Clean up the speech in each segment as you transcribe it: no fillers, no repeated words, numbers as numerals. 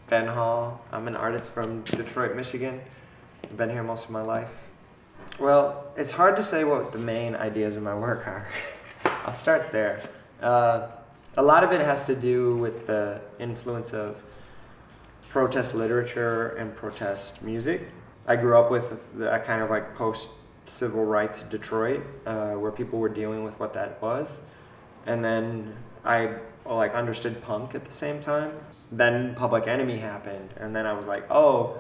Ben Hall. I'm an artist from Detroit, Michigan. I've been here most of my life. Well, it's hard to say what the main ideas of my work are. I'll start there. A lot of it has to do with the influence of protest literature and protest music. I grew up with a kind of like post-civil rights Detroit, where people were dealing with what that was. And then I understood punk at the same time. Then Public Enemy happened, and then I was like, oh,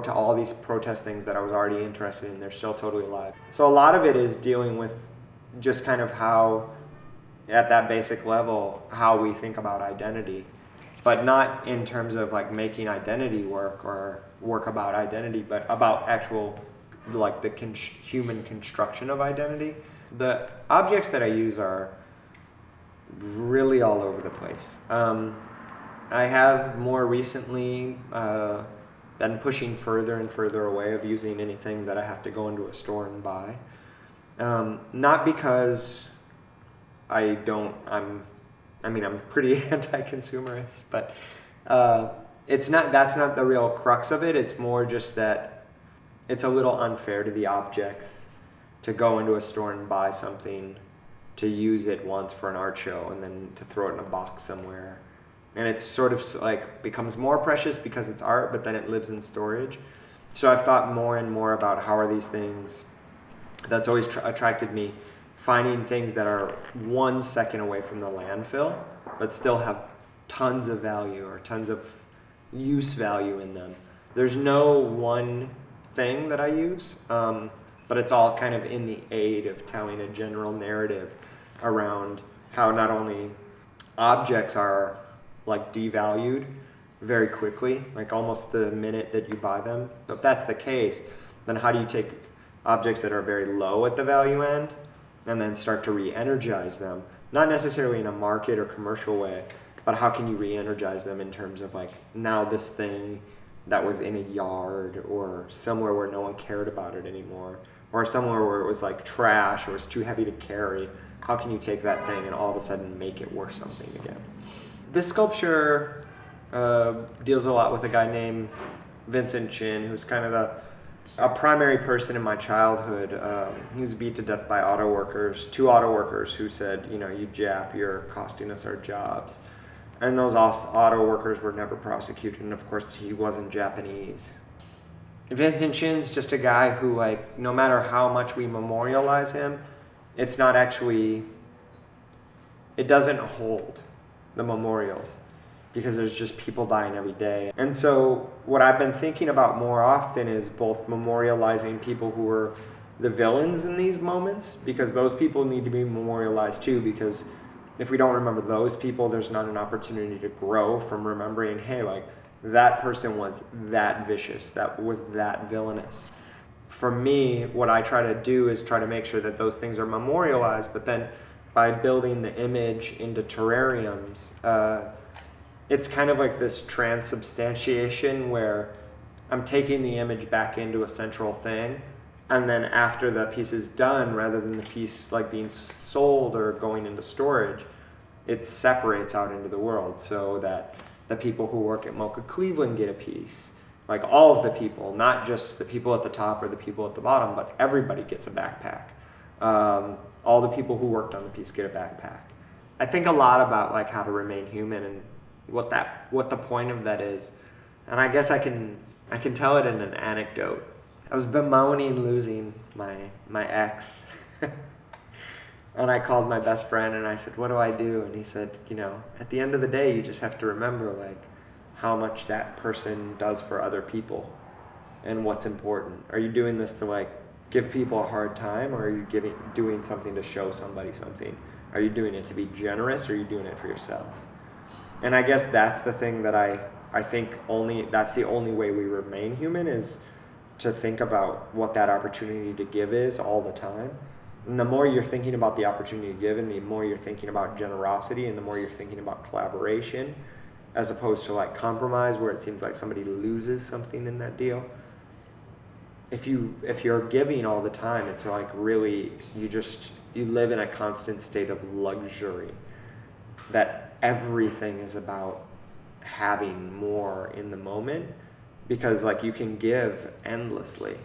all these protest things that I was already interested in, they're still totally alive. So a lot of it is dealing with just kind of how, at that basic level, how we think about identity, but not in terms of like making identity work or work about identity, but about actual like the human construction of identity. The objects that I use are really all over the place. I have more recently been pushing further and further away of using anything that I have to go into a store and buy. Not because I'm pretty anti-consumerist, but that's not the real crux of it. It's more just that it's a little unfair to the objects to go into a store and buy something, to use it once for an art show, and then to throw it in a box somewhere. And it's sort of like becomes more precious because it's art, but then it lives in storage. So I've thought more and more about how are these things, that's always attracted me, finding things that are 1 second away from the landfill, but still have tons of value or tons of use value in them. There's no one thing that I use, but it's all kind of in the aid of telling a general narrative around how not only objects are like devalued very quickly, like almost the minute that you buy them. So if that's the case, then how do you take objects that are very low at the value end and then start to re-energize them? Not necessarily in a market or commercial way, but how can you re-energize them in terms of like, now this thing that was in a yard or somewhere where no one cared about it anymore, or somewhere where it was like trash or it was too heavy to carry, how can you take that thing and all of a sudden make it worth something again? This sculpture deals a lot with a guy named Vincent Chin, who's kind of a primary person in my childhood. He was beat to death by two auto workers who said, you Jap, you're costing us our jobs. And those auto workers were never prosecuted, and of course he wasn't Japanese. Vincent Chin's just a guy who, like, no matter how much we memorialize him, it doesn't hold the memorials, because there's just people dying every day. And so what I've been thinking about more often is both memorializing people who were the villains in these moments, because those people need to be memorialized too, because if we don't remember those people, there's not an opportunity to grow from remembering, hey, like, that person was that vicious, that was that villainous. For me, what I try to do is try to make sure that those things are memorialized, but then by building the image into terrariums, it's kind of like this transubstantiation where I'm taking the image back into a central thing, and then after the piece is done, rather than the piece like being sold or going into storage, it separates out into the world so that the people who work at MOCA Cleveland get a piece. Like all of the people, not just the people at the top or the people at the bottom, but everybody gets a backpack. All the people who worked on the piece get a backpack. I think a lot about like how to remain human and what the point of that is. And I guess I can tell it in an anecdote. I was bemoaning losing my ex. And I called my best friend and I said, what do I do? And he said, at the end of the day, you just have to remember like how much that person does for other people and what's important. Are you doing this to like give people a hard time, or are you doing something to show somebody something? Are you doing it to be generous, or are you doing it for yourself? And I guess that's the thing that I think that's the only way we remain human, is to think about what that opportunity to give is all the time. And the more you're thinking about the opportunity to give, and the more you're thinking about generosity, and the more you're thinking about collaboration, as opposed to like compromise where it seems like somebody loses something in that deal. If you're giving all the time, it's like really you live in a constant state of luxury that everything is about having more in the moment, because like you can give endlessly.